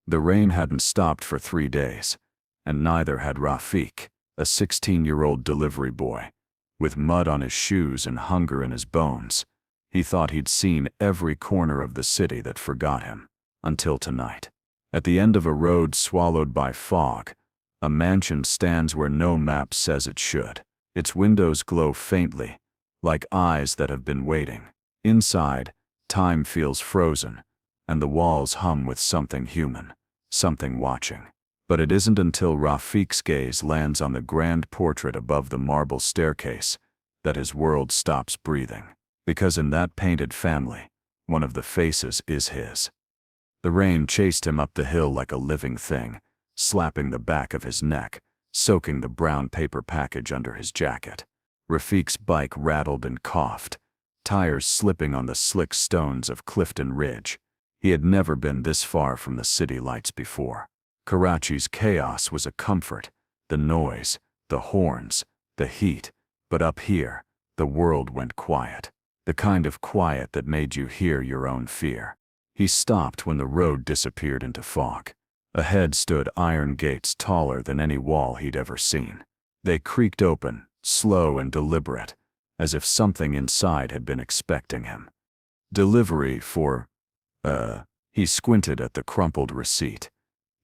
The rain hadn't stopped for 3 days, and neither had Rafiq, a 16-year-old delivery boy. With mud on his shoes and hunger in his bones, he thought he'd seen every corner of the city that forgot him, until tonight. At the end of a road swallowed by fog, a mansion stands where no map says it should. Its windows glow faintly, like eyes that have been waiting. Inside, time feels frozen, and the walls hum with something human, something watching. But it isn't until Rafiq's gaze lands on the grand portrait above the marble staircase that his world stops breathing. Because in that painted family, one of the faces is his. The rain chased him up the hill like a living thing, slapping the back of his neck, soaking the brown paper package under his jacket. Rafiq's bike rattled and coughed, tires slipping on the slick stones of Clifton Ridge. He had never been this far from the city lights before. Karachi's chaos was a comfort, the noise, the horns, the heat, but up here, the world went quiet. The kind of quiet that made you hear your own fear. He stopped when the road disappeared into fog. Ahead stood iron gates taller than any wall he'd ever seen. They creaked open, slow and deliberate, as if something inside had been expecting him. Delivery for, he squinted at the crumpled receipt,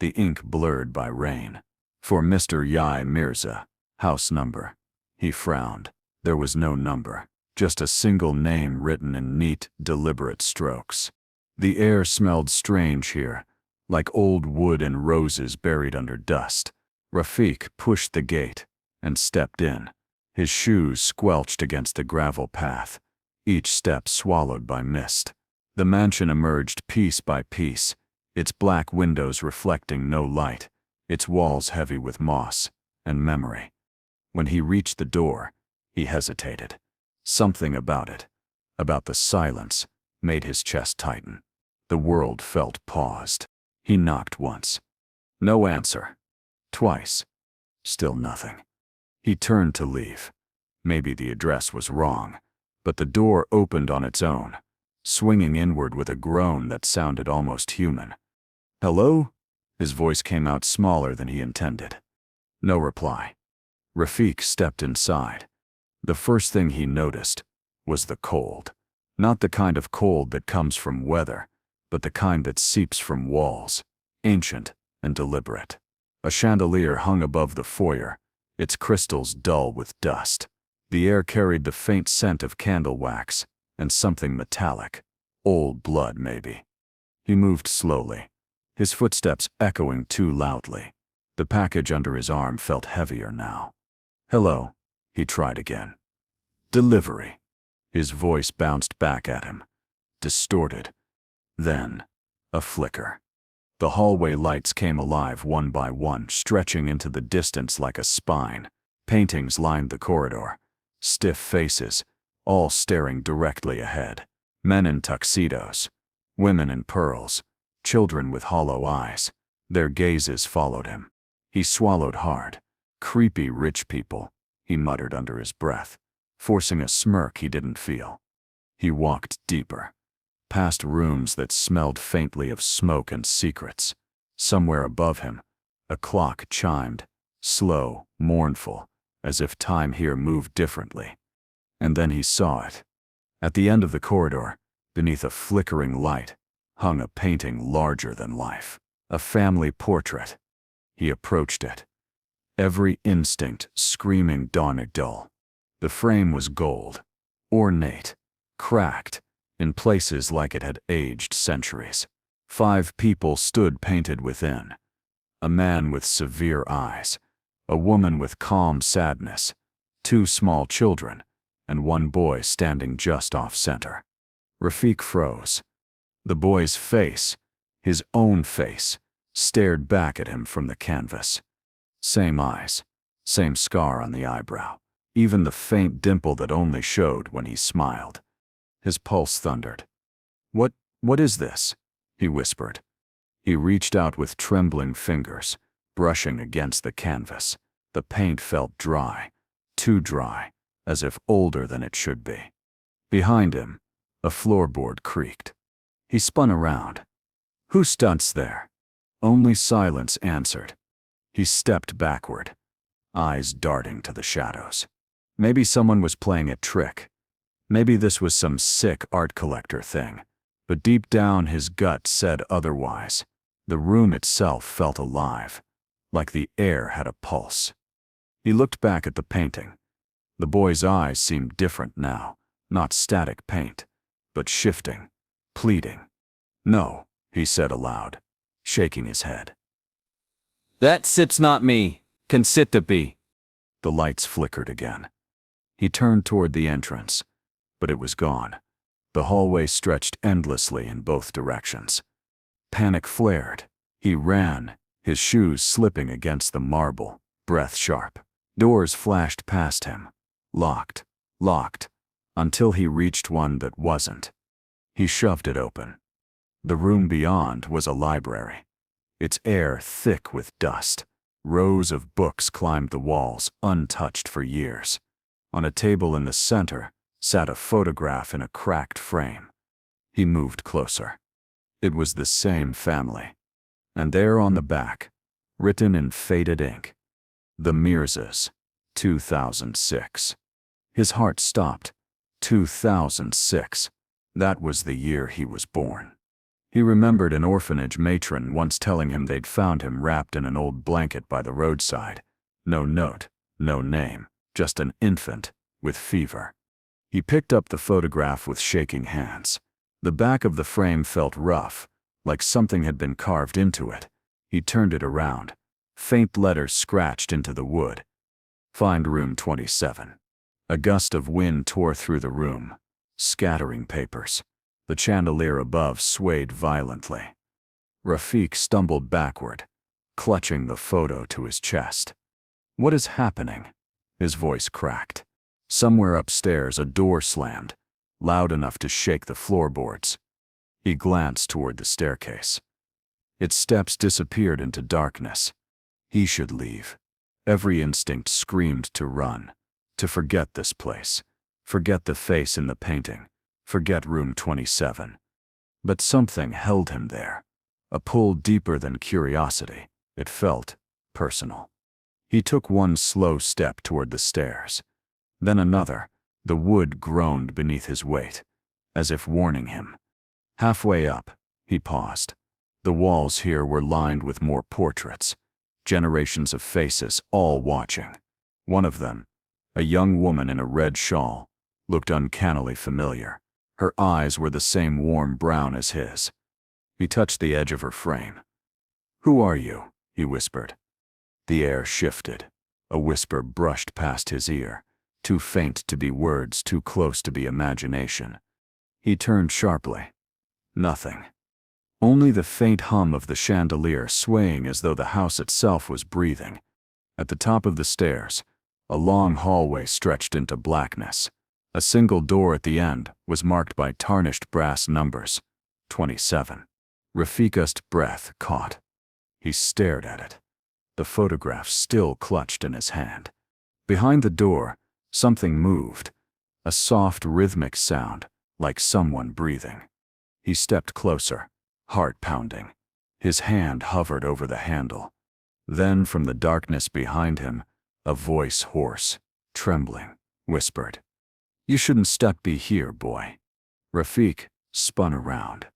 the ink blurred by rain. For Mr. Yai Mirza, house number. He frowned. There was no number, just a single name written in neat, deliberate strokes. The air smelled strange here, like old wood and roses buried under dust. Rafiq pushed the gate and stepped in. His shoes squelched against the gravel path, each step swallowed by mist. The mansion emerged piece by piece, its black windows reflecting no light, its walls heavy with moss and memory. When he reached the door, he hesitated. Something about it, about the silence, made his chest tighten. The world felt paused. He knocked once. No answer. Twice. Still nothing. He turned to leave. Maybe the address was wrong, but the door opened on its own, swinging inward with a groan that sounded almost human. "Hello?" His voice came out smaller than he intended. No reply. Rafiq stepped inside. The first thing he noticed was the cold. Not the kind of cold that comes from weather, but the kind that seeps from walls, ancient and deliberate. A chandelier hung above the foyer, its crystals dull with dust. The air carried the faint scent of candle wax and something metallic, old blood maybe. He moved slowly, his footsteps echoing too loudly. The package under his arm felt heavier now. "Hello," he tried again. "Delivery." His voice bounced back at him, distorted. Then, a flicker. The hallway lights came alive one by one, stretching into the distance like a spine. Paintings lined the corridor, stiff faces, all staring directly ahead. Men in tuxedos, women in pearls, children with hollow eyes. Their gazes followed him. He swallowed hard. "Creepy rich people," he muttered under his breath, forcing a smirk he didn't feel. He walked deeper, past rooms that smelled faintly of smoke and secrets. Somewhere above him, a clock chimed, slow, mournful, as if time here moved differently. And then he saw it. At the end of the corridor, beneath a flickering light, hung a painting larger than life. A family portrait. He approached it, every instinct screaming dull. The frame was gold, ornate, cracked, in places like it had aged centuries. 5 people stood painted within. A man with severe eyes, a woman with calm sadness, 2 small children, and 1 boy standing just off-center. Rafiq froze. The boy's face, his own face, stared back at him from the canvas. Same eyes, same scar on the eyebrow, even the faint dimple that only showed when he smiled. His pulse thundered. What is this?" he whispered. He reached out with trembling fingers, brushing against the canvas. The paint felt dry, too dry, as if older than it should be. Behind him, a floorboard creaked. He spun around. "Who stunts there?" Only silence answered. He stepped backward, eyes darting to the shadows. Maybe someone was playing a trick. Maybe this was some sick art collector thing. But deep down his gut said otherwise. The room itself felt alive, like the air had a pulse. He looked back at the painting. The boy's eyes seemed different now, not static paint, but shifting, pleading. "No," he said aloud, shaking his head. "That sit's not me. Can sit to be." The lights flickered again. He turned toward the entrance, but it was gone. The hallway stretched endlessly in both directions. Panic flared. He ran, his shoes slipping against the marble, breath sharp. Doors flashed past him. Locked, locked, until he reached one that wasn't. He shoved it open. The room beyond was a library, its air thick with dust. Rows of books climbed the walls, untouched for years. On a table in the center sat a photograph in a cracked frame. He moved closer. It was the same family. And there on the back, written in faded ink, "The Mirzas, 2006. His heart stopped. 2006. That was the year he was born. He remembered an orphanage matron once telling him they'd found him wrapped in an old blanket by the roadside. No note, no name, just an infant with fever. He picked up the photograph with shaking hands. The back of the frame felt rough, like something had been carved into it. He turned it around. Faint letters scratched into the wood. "Find room 27. A gust of wind tore through the room, scattering papers. The chandelier above swayed violently. Rafiq stumbled backward, clutching the photo to his chest. "What is happening?" His voice cracked. Somewhere upstairs a door slammed, loud enough to shake the floorboards. He glanced toward the staircase. Its steps disappeared into darkness. He should leave. Every instinct screamed to run, to forget this place, forget the face in the painting, forget room 27. But something held him there, a pull deeper than curiosity. It felt personal. He took one slow step toward the stairs. Then another. The wood groaned beneath his weight, as if warning him. Halfway up, he paused. The walls here were lined with more portraits, generations of faces, all watching. One of them, a young woman in a red shawl, looked uncannily familiar. Her eyes were the same warm brown as his. He touched the edge of her frame. "Who are you?" he whispered. The air shifted. A whisper brushed past his ear, too faint to be words, too close to be imagination. He turned sharply. Nothing. Only the faint hum of the chandelier swaying as though the house itself was breathing. At the top of the stairs, a long hallway stretched into blackness. A single door at the end was marked by tarnished brass numbers. 27. Rafiq's breath caught. He stared at it. The photograph still clutched in his hand. Behind the door, something moved. A soft, rhythmic sound, like someone breathing. He stepped closer, heart pounding. His hand hovered over the handle. Then from the darkness behind him, a voice, hoarse, trembling, whispered, "You shouldn't be here, boy." Rafiq spun around.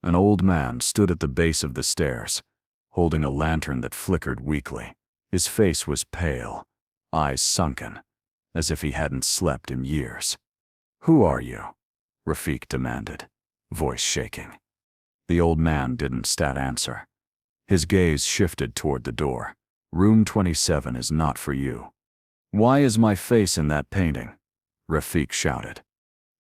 An old man stood at the base of the stairs, holding a lantern that flickered weakly. His face was pale, eyes sunken, as if he hadn't slept in years. "Who are you?" Rafiq demanded, voice shaking. The old man didn't answer. His gaze shifted toward the door. "Room 27 is not for you." "Why is my face in that painting?" Rafiq shouted.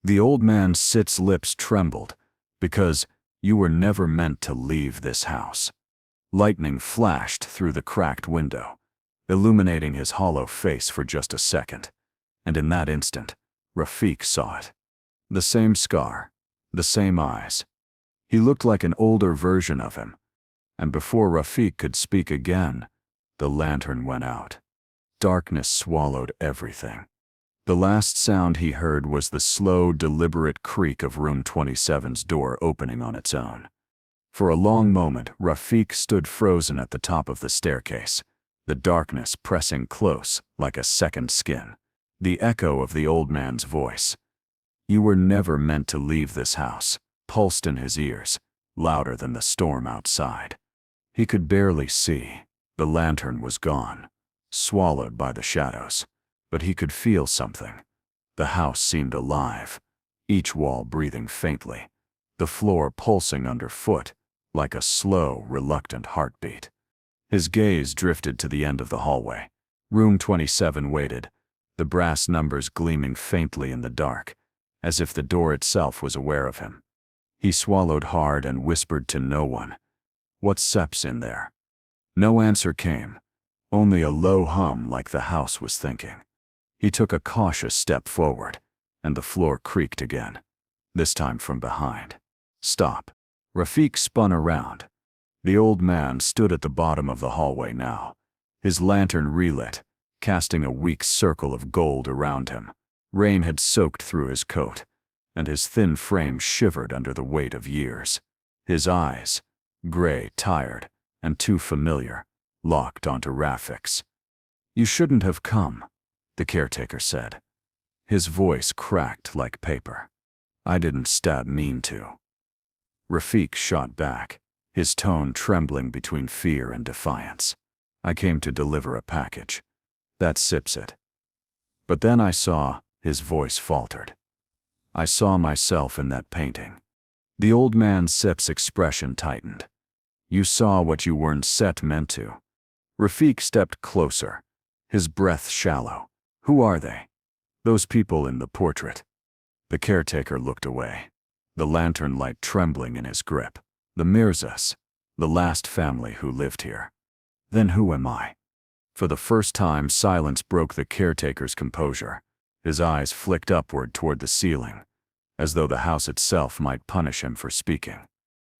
The old man's lips trembled. "Because you were never meant to leave this house." Lightning flashed through the cracked window, illuminating his hollow face for just a second. And in that instant, Rafiq saw it. The same scar, the same eyes. He looked like an older version of him. And before Rafiq could speak again, the lantern went out. Darkness swallowed everything. The last sound he heard was the slow, deliberate creak of room 27's door opening on its own. For a long moment, Rafiq stood frozen at the top of the staircase, the darkness pressing close like a second skin. The echo of the old man's voice, "You were never meant to leave this house," pulsed in his ears, louder than the storm outside. He could barely see. The lantern was gone, swallowed by the shadows. But he could feel something. The house seemed alive, each wall breathing faintly, the floor pulsing underfoot like a slow, reluctant heartbeat. His gaze drifted to the end of the hallway. Room 27 waited, the brass numbers gleaming faintly in the dark, as if the door itself was aware of him. He swallowed hard and whispered to no one, "What's Seps in there?" No answer came, only a low hum like the house was thinking. He took a cautious step forward, and the floor creaked again, this time from behind. "Stop." Rafiq spun around. The old man stood at the bottom of the hallway now, his lantern relit, casting a weak circle of gold around him. Rain had soaked through his coat, and his thin frame shivered under the weight of years. His eyes, gray, tired, and too familiar, locked onto Rafiq's. "You shouldn't have come," the caretaker said. His voice cracked like paper. "I didn't mean to." Rafiq shot back, his tone trembling between fear and defiance. "I came to deliver a package. That sips it." But then I saw, his voice faltered. "I saw myself in that painting." The old man's Sip's expression tightened. "You saw what you weren't meant to." Rafiq stepped closer, his breath shallow. "Who are they? Those people in the portrait?" The caretaker looked away, the lantern light trembling in his grip. "The Mirzas, the last family who lived here." "Then who am I?" For the first time, silence broke the caretaker's composure. His eyes flicked upward toward the ceiling, as though the house itself might punish him for speaking.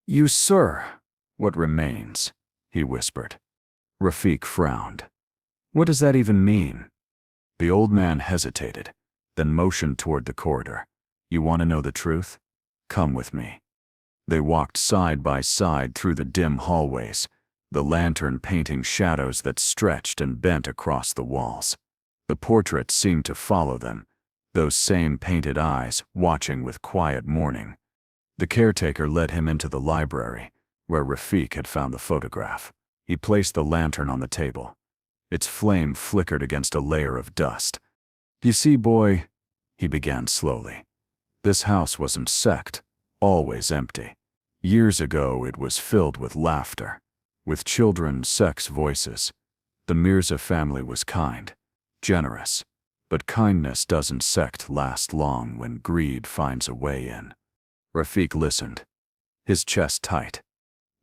"You, sir." "What remains?" he whispered. Rafiq frowned. "What does that even mean?" The old man hesitated, then motioned toward the corridor. "You want to know the truth? Come with me." They walked side by side through the dim hallways, the lantern painting shadows that stretched and bent across the walls. The portrait seemed to follow them, those same painted eyes watching with quiet mourning. The caretaker led him into the library, where Rafiq had found the photograph. He placed the lantern on the table. Its flame flickered against a layer of dust. "You see, boy," he began slowly, "this house wasn't always empty. Years ago it was filled with laughter, with children's voices. The Mirza family was kind, generous, but kindness doesn't last long when greed finds a way in." Rafiq listened, his chest tight.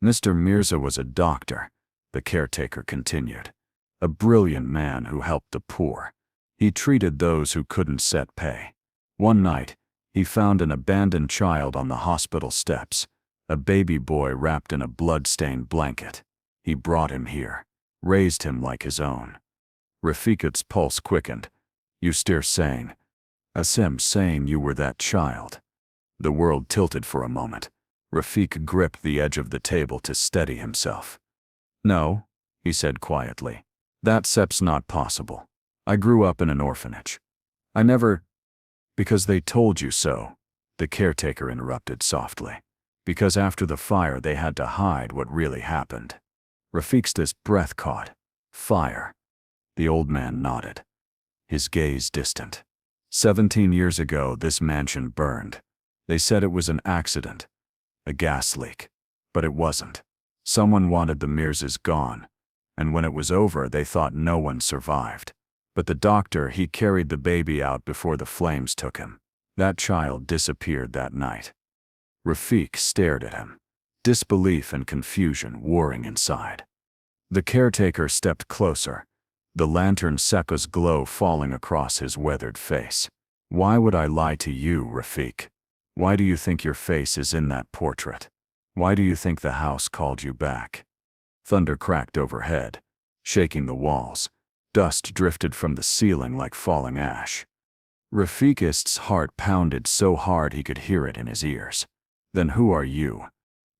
"Mr. Mirza was a doctor," the caretaker continued, "a brilliant man who helped the poor. He treated those who couldn't pay. One night, he found an abandoned child on the hospital steps, a baby boy wrapped in a blood-stained blanket. He brought him here, raised him like his own." Rafiq's pulse quickened. "You still saying you were that child?" The world tilted for a moment. Rafiq gripped the edge of the table to steady himself. "No," he said quietly. "That's not possible. I grew up in an orphanage. I never—" "Because they told you so," the caretaker interrupted softly. "Because after the fire they had to hide what really happened." Rafiq's breath caught. "Fire." The old man nodded, his gaze distant. 17 years ago this mansion burned. They said it was an accident, a gas leak. But it wasn't. Someone wanted the Mirzas gone, and when it was over they thought no one survived. But the doctor, he carried the baby out before the flames took him. That child disappeared that night." Rafiq stared at him, disbelief and confusion warring inside. The caretaker stepped closer, the lantern Seka's glow falling across his weathered face. "Why would I lie to you, Rafiq? Why do you think your face is in that portrait? Why do you think the house called you back?" Thunder cracked overhead, shaking the walls. Dust drifted from the ceiling like falling ash. Rafiq's heart pounded so hard he could hear it in his ears. "Then who are you?"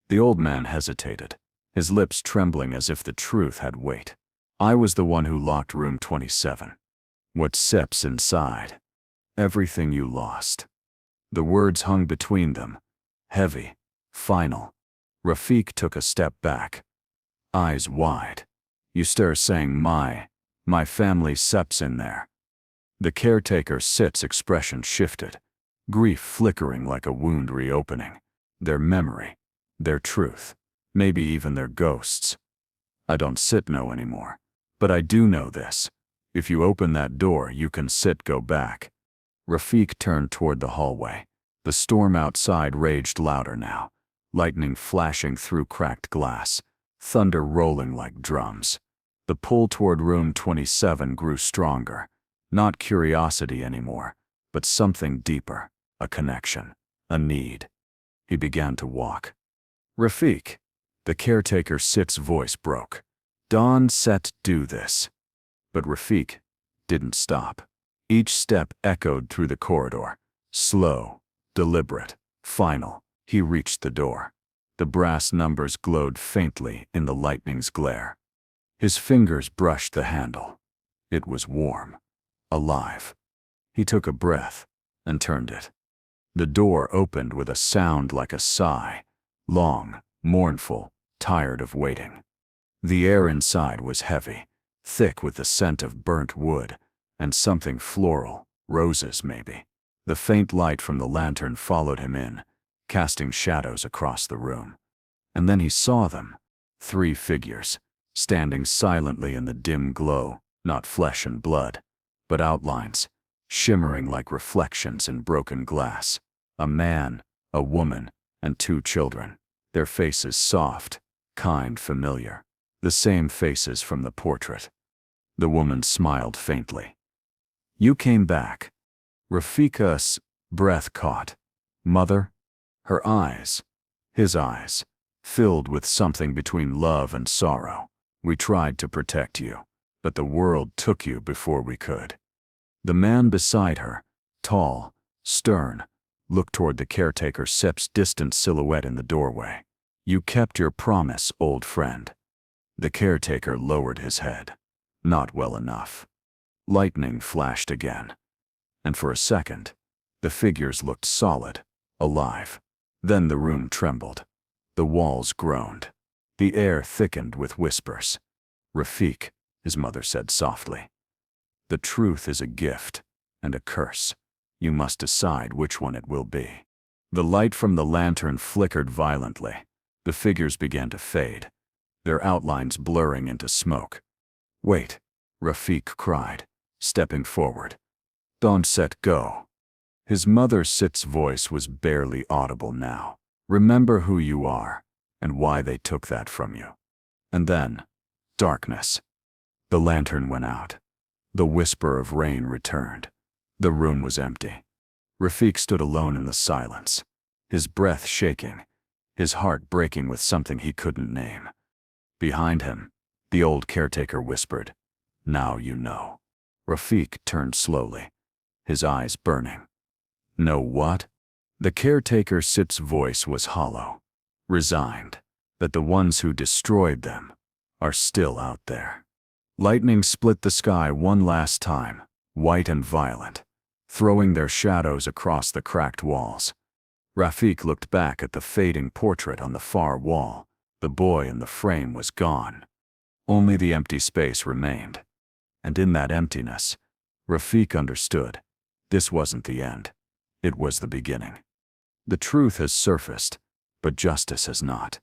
The old man hesitated, his lips trembling as if the truth had weight. I was the one who locked room 27. What sips inside? Everything you lost. The words hung between them, heavy, final. Rafiq took a step back, eyes wide. You stir saying my family seps in there. The caretaker sit's expression shifted, grief flickering like a wound reopening. Their memory, their truth, maybe even their ghosts. I don't sit know anymore, but I do know this. If you open that door, you can sit go back. Rafiq turned toward the hallway. The storm outside raged louder now, lightning flashing through cracked glass, thunder rolling like drums. The pull toward room 27 grew stronger, not curiosity anymore, but something deeper, a connection, a need. He began to walk. Rafiq, the caretaker sit's voice broke. Dawn set do this. But Rafiq didn't stop. Each step echoed through the corridor, slow, deliberate, final. He reached the door. The brass numbers glowed faintly in the lightning's glare. His fingers brushed the handle. It was warm, alive. He took a breath and turned it. The door opened with a sound like a sigh, long, mournful, tired of waiting. The air inside was heavy, thick with the scent of burnt wood and something floral, roses maybe. The faint light from the lantern followed him in, casting shadows across the room. And then he saw them, 3 figures, standing silently in the dim glow, not flesh and blood, but outlines, shimmering like reflections in broken glass. A man, a woman, and 2 children, their faces soft, kind, familiar, the same faces from the portrait. The woman smiled faintly. You came back. Rafiq's breath caught. Mother? Her eyes, his eyes, filled with something between love and sorrow. We tried to protect you, but the world took you before we could. The man beside her, tall, stern, looked toward the caretaker Sep's distant silhouette in the doorway. You kept your promise, old friend. The caretaker lowered his head. Not well enough. Lightning flashed again. And for a second, the figures looked solid, alive. Then the room trembled. The walls groaned. The air thickened with whispers. Rafiq, his mother said softly. The truth is a gift and a curse. You must decide which one it will be. The light from the lantern flickered violently. The figures began to fade, their outlines blurring into smoke. Wait, Rafiq cried, stepping forward. Don't set go. His mother Sit's voice was barely audible now. Remember who you are and why they took that from you. And then, darkness. The lantern went out. The whisper of rain returned. The room was empty. Rafiq stood alone in the silence, his breath shaking, his heart breaking with something he couldn't name. Behind him, the old caretaker whispered, Now you know. Rafiq turned slowly, his eyes burning. Know what? The caretaker Sit's voice was hollow, resigned, that the ones who destroyed them are still out there. Lightning split the sky one last time, white and violent, throwing their shadows across the cracked walls. Rafiq looked back at the fading portrait on the far wall. The boy in the frame was gone. Only the empty space remained. And in that emptiness, Rafiq understood. This wasn't the end. It was the beginning. The truth has surfaced, but justice has not.